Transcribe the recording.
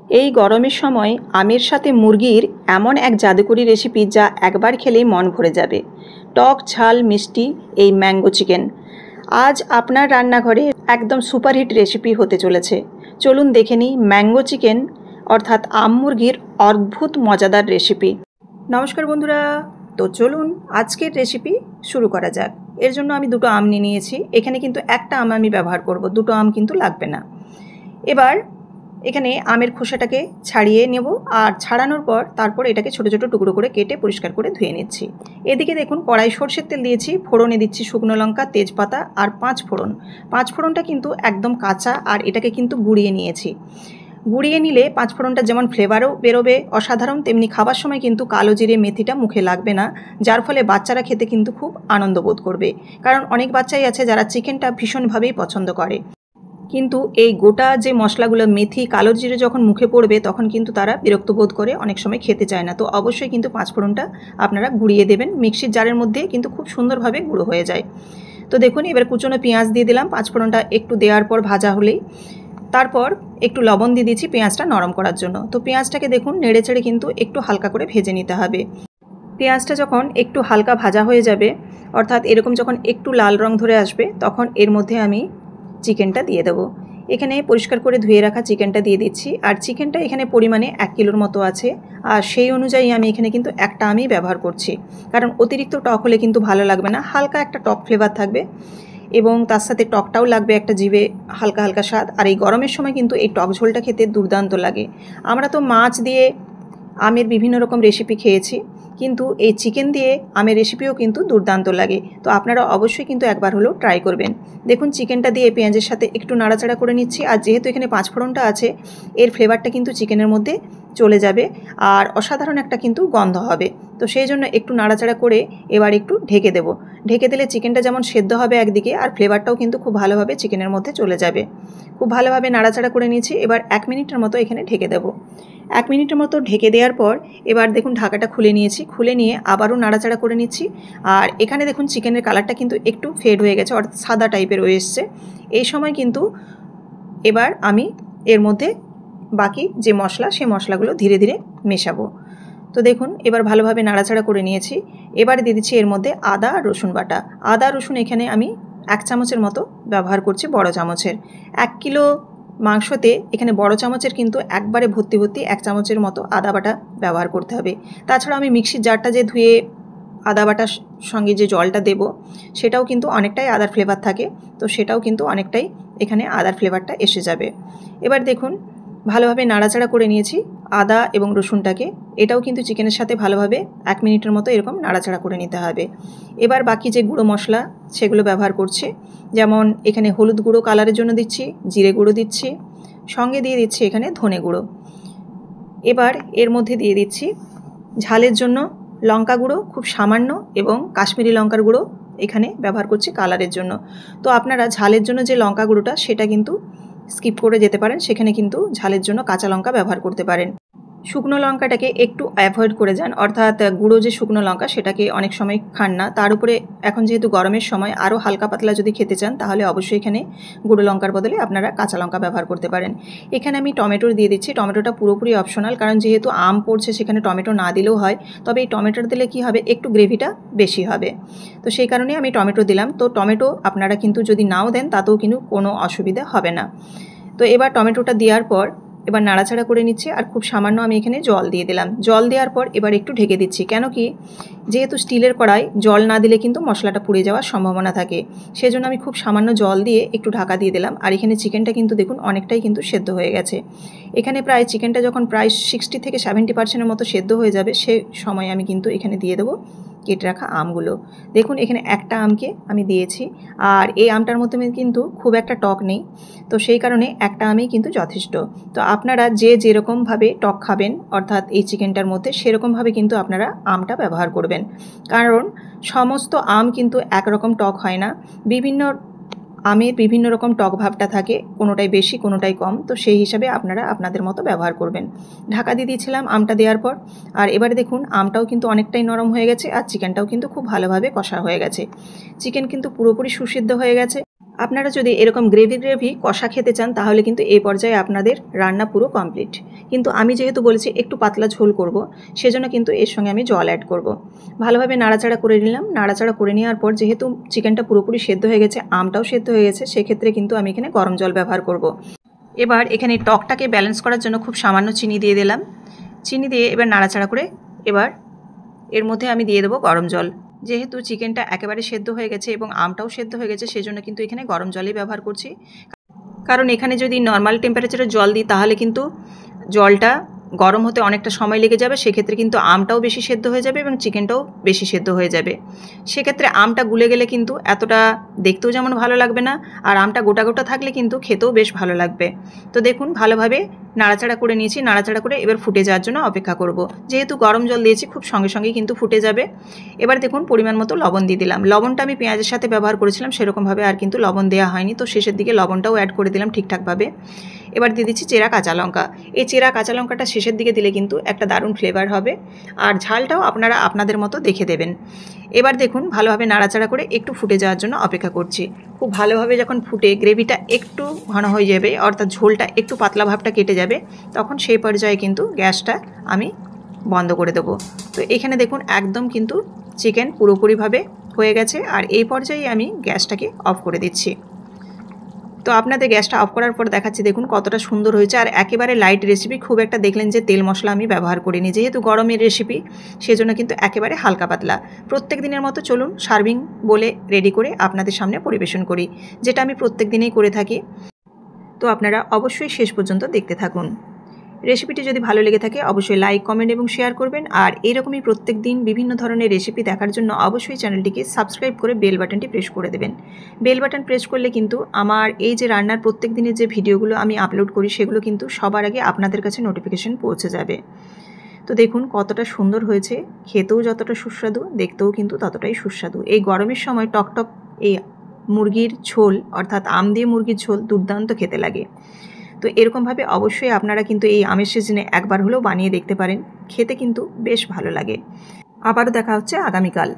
এই গরমের সময় আমের সাথে মুরগির এমন এক জাদুকরি রেসিপি যা একবার খেলেই মন ভরে যাবে। টক ঝাল মিষ্টি এই ম্যাঙ্গো চিকেন আজ আপনার রান্নাঘরে একদম সুপারহিট রেসিপি হতে চলেছে। চলুন দেখে নিই ম্যাঙ্গো চিকেন অর্থাৎ আম মুরগির অদ্ভুত মজাদার রেসিপি। নমস্কার বন্ধুরা, তো চলুন আজকের রেসিপি শুরু করা যাক। এর জন্য আমি দুটো আম নিয়ে নিয়েছি। এখানে কিন্তু একটা আম আমি ব্যবহার করব, দুটো আম কিন্তু লাগবে না। এবার এখানে আমের খোসাটাকে ছাড়িয়ে নেব, আর ছাড়ানোর পর তারপর এটাকে ছোটো ছোটো টুকরো করে কেটে পরিষ্কার করে ধুয়ে নিচ্ছি। এদিকে দেখুন কড়াই সরষের তেল দিয়েছি, ফোড়নে দিচ্ছি শুকনো লঙ্কা, তেজপাতা আর পাঁচ ফোড়নটা কিন্তু একদম কাঁচা, আর এটাকে কিন্তু গুঁড়িয়ে নিয়েছি। গুঁড়িয়ে নিলে পাঁচ ফোড়নটা যেমন ফ্লেভারও বেরোবে অসাধারণ, তেমনি খাবার সময় কিন্তু কালো জিরে মেথিটা মুখে লাগবে না, যার ফলে বাচ্চারা খেতে কিন্তু খুব আনন্দ বোধ করবে। কারণ অনেক বাচ্চাই আছে যারা চিকেনটা ভীষণভাবেই পছন্দ করে, কিন্তু এই গোটা যে মশলাগুলো মেথি কালো জিরে যখন মুখে পড়বে তখন কিন্তু তারা বিরক্ত বোধ করে, অনেক সময় খেতে চায় না। তো অবশ্যই কিন্তু পাঁচফোড়নটা আপনারা গুঁড়িয়ে দেবেন, মিক্সির জারের মধ্যে কিন্তু খুব সুন্দরভাবে গুঁড়ো হয়ে যায়। তো দেখুন এবার কুচনো পেঁয়াজ দিয়ে দিলাম। পাঁচফোড়নটা একটু দেওয়ার পর ভাজা হলেই তারপর একটু লবণ দিয়ে দিচ্ছি পেঁয়াজটা নরম করার জন্য। তো পেঁয়াজটাকে দেখুন নেড়ে চেড়ে কিন্তু একটু হালকা করে ভেজে নিতে হবে। পেঁয়াজটা যখন একটু হালকা ভাজা হয়ে যাবে, অর্থাৎ এরকম যখন একটু লাল রং ধরে আসবে, তখন এর মধ্যে আমি চিকেনটা দিয়ে দেবো। এখানে পরিষ্কার করে ধুয়ে রাখা চিকেনটা দিয়ে দিচ্ছি, আর চিকেনটা এখানে পরিমাণে 1 কিলোর মতো আছে, আর সেই অনুযায়ী আমি এখানে কিন্তু একটা আমই ব্যবহার করছি, কারণ অতিরিক্ত টক হলে কিন্তু ভালো লাগবে না। হালকা একটা টক ফ্লেভার থাকবে এবং তার সাথে টকটাও লাগবে, একটা জিভে হালকা হালকা স্বাদ। আর এই গরমের সময় কিন্তু এই টক ঝোলটা খেতে দুর্দান্ত লাগে। আমরা তো মাছ দিয়ে আমের বিভিন্ন রকম রেসিপি খেয়েছি, কিন্তু এই চিকেন দিয়ে আমের রেসিপিও কিন্তু দুর্দান্ত লাগে। তো আপনারা অবশ্যই কিন্তু একবার হলেও ট্রাই করবেন। দেখুন চিকেনটা দিয়ে পেঁয়াজের সাথে একটু নাড়াচাড়া করে নিচ্ছি, আর যেহেতু এখানে পাঁচফোড়নটা আছে এর ফ্লেভারটা কিন্তু চিকেনের মধ্যে চলে যাবে, আর অসাধারণ একটা কিন্তু গন্ধ হবে। তো সেই জন্য একটু নাড়াচাড়া করে এবার একটু ঢেকে দেব। ঢেকে দিলে চিকেনটা যেমন সেদ্ধ হবে একদিকে, আর ফ্লেভারটাও কিন্তু খুব ভালোভাবে চিকেনের মধ্যে চলে যাবে। খুব ভালোভাবে নাড়াচাড়া করে নিয়েছি। এবার 1 মিনিটের মতো এখানে ঢেকে দেব। 1 মিনিটের মতো ঢেকে দেওয়ার পর এবার দেখুন ঢাকাটা খুলে নিয়েছি। খুলে নিয়ে আবারও নাড়াচাড়া করে নিচ্ছি। আর এখানে দেখুন চিকেনের কালারটা কিন্তু একটু ফেড হয়ে গেছে, অর্থাৎ সাদা টাইপের হয়ে এসছে। এই সময় কিন্তু এবার আমি এর মধ্যে বাকি যে মশলা, সেই মশলাগুলো ধীরে ধীরে মেশাবো। তো দেখুন এবার ভালোভাবে নাড়াচাড়া করে নিয়েছি। এবারে দিয়ে দিচ্ছি এর মধ্যে আদা আর রসুন বাটা। আদা রসুন এখানে আমি 1 চামচের মতো ব্যবহার করছি, বড় চামচের। 1 কিলো মাংসতে এখানে বড় চামচের কিন্তু একবারে ভর্তি 1 চামচের মতো আদা বাটা ব্যবহার করতে হবে। তাছাড়া আমি মিক্সির জারটা যে ধুয়ে আদা বাটার সঙ্গে যে জলটা দেব, সেটাও কিন্তু অনেকটাই আদার ফ্লেভার থাকে, তো সেটাও কিন্তু অনেকটাই এখানে আদার ফ্লেভারটা এসে যাবে। এবার দেখুন ভালোভাবে নাড়াচাড়া করে নিয়েছি আদা এবং রসুনটাকে। এটাও কিন্তু চিকেনের সাথে ভালোভাবে 1 মিনিটের মতো এরকম নাড়াচাড়া করে নিতে হবে। এবার বাকি যে গুঁড়ো মশলা সেগুলো ব্যবহার করছি, যেমন এখানে হলুদ গুঁড়ো কালারের জন্য দিচ্ছি, জিরে গুঁড়ো দিচ্ছি, সঙ্গে দিয়ে দিচ্ছি এখানে ধনে গুঁড়ো। এবার এর মধ্যে দিয়ে দিচ্ছি ঝালের জন্য লঙ্কা গুঁড়ো খুব সামান্য, এবং কাশ্মীরি লঙ্কার গুঁড়ো এখানে ব্যবহার করছি কালারের জন্য। তো আপনারা ঝালের জন্য যে লঙ্কা গুঁড়োটা সেটা কিন্তু স্কিপ করে যেতে পারেন, সেখানে কিন্তু ঝালের জন্য কাঁচা লঙ্কা ব্যবহার করতে পারেন। শুকনো লঙ্কাটাকে একটু অ্যাভয়েড করে যান, অর্থাৎ গুঁড়ো যে শুকনো লঙ্কা সেটাকে অনেক সময় খান না। তার উপরে এখন যেহেতু গরমের সময় আরও হালকা পাতলা যদি খেতে চান, তাহলে অবশ্যই এখানে গুঁড়ো লঙ্কার বদলে আপনারা কাঁচা লঙ্কা ব্যবহার করতে পারেন। এখানে আমি টমেটো দিয়ে দিচ্ছি। টমেটোটা পুরোপুরি অপশনাল, কারণ যেহেতু আম পড়ছে সেখানে টমেটো না দিলেও হয়, তবে এই টমেটো দিলে কী হবে, একটু গ্রেভিটা বেশি হবে। তো সেই কারণে আমি টমেটো দিলাম। তো টমেটো আপনারা কিন্তু যদি নাও দেন তাতেও কিন্তু কোনো অসুবিধা হবে না। তো এবার টমেটোটা দেওয়ার পর এবার নাড়াচাড়া করে নিচ্ছি, আর খুব সামান্য আমি এখানে জল দিয়ে দিলাম। জল দেওয়ার পর এবার একটু ঢেকে দিচ্ছি, কেন কি যেহেতু স্টিলের কড়াই, জল না দিলে কিন্তু মশলাটা পুড়ে যাওয়ার সম্ভাবনা থাকে। সেজন্য আমি খুব সামান্য জল দিয়ে একটু ঢাকা দিয়ে দিলাম। আর এখানে চিকেনটা কিন্তু দেখুন অনেকটাই কিন্তু সেদ্ধ হয়ে গেছে। এখানে প্রায় চিকেনটা যখন প্রায় 60 থেকে 70% মতো সেদ্ধ হয়ে যাবে, সে সময় আমি কিন্তু এখানে দিয়ে দেবো কেটে রাখা আমগুলো। দেখুন এখানে একটা আমকে আমি দিয়েছি, আর এই আমটার মধ্যে কিন্তু খুব একটা টক নেই, তো সেই কারণে একটা আমই কিন্তু যথেষ্ট। তো আপনারা যে যেরকমভাবে টক খাবেন, অর্থাৎ এই চিকেনটার মধ্যে সেরকমভাবে কিন্তু আপনারা আমটা ব্যবহার করবেন, কারণ সমস্ত আম কিন্তু একরকম টক হয় না। বিভিন্ন আমের বিভিন্ন রকম টক ভাবটা থাকে, কোনোটাই বেশি কোনোটাই কম, তো সেই হিসাবে আপনারা আপনাদের মতো ব্যবহার করবেন। ঢাকা দিয়ে দিয়েছিলাম আমটা দেওয়ার পর, আর এবারে দেখুন আমটাও কিন্তু অনেকটাই নরম হয়ে গেছে, আর চিকেনটাও কিন্তু খুব ভালোভাবে কষা হয়ে গেছে। চিকেন কিন্তু পুরোপুরি সুসিদ্ধ হয়ে গেছে। আপনারা যদি এরকম গ্রেভি কষা খেতে চান তাহলে কিন্তু এই পর্যায়ে আপনাদের রান্না পুরো কমপ্লিট। কিন্তু আমি যেহেতু বলেছি একটু পাতলা ঝোল করব, সেজন্য কিন্তু এর সঙ্গে আমি জল অ্যাড করব। ভালোভাবে নাড়াচাড়া করে নিলাম। নাড়াচাড়া করে নেওয়ার পর যেহেতু চিকেনটা পুরোপুরি সেদ্ধ হয়ে গেছে, আমটাও সেদ্ধ হয়ে গেছে, সেক্ষেত্রে কিন্তু আমি এখানে গরম জল ব্যবহার করব। এবার এখানে টকটাকে ব্যালেন্স করার জন্য খুব সামান্য চিনি দিয়ে দিলাম। চিনি দিয়ে এবার নাড়াচাড়া করে এবার এর মধ্যে আমি দিয়ে দেবো গরম জল। যেহেতু চিকেনটা একেবারে সেদ্ধ হয়ে গেছে এবং আমটাও সেদ্ধ হয়ে গেছে, সেজন্য কিন্তু এখানে গরম জলই ব্যবহার করছি। কারণ এখানে যদি নর্মাল টেম্পারেচারে জল দিই তাহলে কিন্তু জলটা গরম হতে অনেকটা সময় লেগে যাবে, সেক্ষেত্রে কিন্তু আমটাও বেশি সেদ্ধ হয়ে যাবে এবং চিকেনটাও বেশি সেদ্ধ হয়ে যাবে। সেক্ষেত্রে আমটা গুলে গেলে কিন্তু এতটা দেখতেও যেমন ভালো লাগবে না, আর আমটা গোটা গোটা থাকলে কিন্তু খেতেও বেশ ভালো লাগবে। তো দেখুন ভালোভাবে নাড়াচাড়া করে নিয়েছি। নাড়াচাড়া করে এবার ফুটে যাওয়ার জন্য অপেক্ষা করব। যেহেতু গরম জল দিয়েছি খুব সঙ্গে সঙ্গেই কিন্তু ফুটে যাবে। এবার দেখুন পরিমাণ মতো লবণ দিয়ে দিলাম। লবণটা আমি পেঁয়াজের সাথে ব্যবহার করেছিলাম, সেরকমভাবে আর কিন্তু লবণ দেওয়া হয়নি, তো শেষের দিকে লবণটাও অ্যাড করে দিলাম ঠিকঠাকভাবে। এবার দিয়ে দিচ্ছি চেরা কাঁচা লঙ্কা। এই চেরা কাঁচা লঙ্কাটা শেষের দিকে দিলে কিন্তু একটা দারুণ ফ্লেভার হবে, আর ঝালটাও আপনারা আপনাদের মতো দেখে দেবেন। এবার দেখুন ভালোভাবে নাড়াচাড়া করে একটু ফুটে যাওয়ার জন্য অপেক্ষা করছি। খুব ভালোভাবে যখন ফুটে গ্রেভিটা একটু ঘন হয়ে যাবে, অর্থাৎ ঝোলটা একটু পাতলা ভাবটা কেটে যাবে, তখন সেই পর্যায়ে কিন্তু গ্যাসটা আমি বন্ধ করে দেবো। তো এখানে দেখুন একদম কিন্তু চিকেন পুরোপুরিভাবে হয়ে গেছে, আর এই পর্যায়ে আমি গ্যাসটাকে অফ করে দিচ্ছি। তো আপনাদের গ্যাসটা অফ করার পর দেখাচ্ছি দেখুন কতটা সুন্দর হয়েছে, আর একেবারে লাইট রেসিপি। খুব একটা দেখলেন যে তেল মশলা আমি ব্যবহার করিনি, যেহেতু গরমের রেসিপি সেজন্য কিন্তু একেবারে হালকা পাতলা। প্রত্যেক দিনের মতো চলুন সার্ভিং বলে রেডি করে আপনাদের সামনে পরিবেশন করি, যেটা আমি প্রত্যেক দিনেই করে থাকি। তো আপনারা অবশ্যই শেষ পর্যন্ত দেখতে থাকুন। রেসিপিটি যদি ভালো লেগে থাকে অবশ্যই লাইক, কমেন্ট এবং শেয়ার করবেন। আর এইরকমই প্রত্যেক দিন বিভিন্ন ধরনের রেসিপি দেখার জন্য অবশ্যই চ্যানেলটিকে সাবস্ক্রাইব করে বেল বাটনটি প্রেস করে দেবেন। বেল বাটন প্রেস করলে কিন্তু আমার এই যে রান্নার প্রত্যেক দিনের যে ভিডিওগুলো আমি আপলোড করি সেগুলো কিন্তু সবার আগে আপনাদের কাছে নোটিফিকেশন পৌঁছে যাবে। তো দেখুন কতটা সুন্দর হয়েছে, খেতেও যতটা সুস্বাদু দেখতেও কিন্তু ততটাই সুস্বাদু। এই গরমের সময় টকটক এই মুরগির ঝোল, অর্থাৎ আম দিয়ে মুরগির ঝোল দুর্দান্ত খেতে লাগে। তো এরকমভাবে অবশ্যই আপনারা কিন্তু এই আমের সিজনে একবার হলেও বানিয়ে দেখতে পারেন, খেতে কিন্তু বেশ ভালো লাগে। আবারও দেখা হচ্ছে আগামীকাল।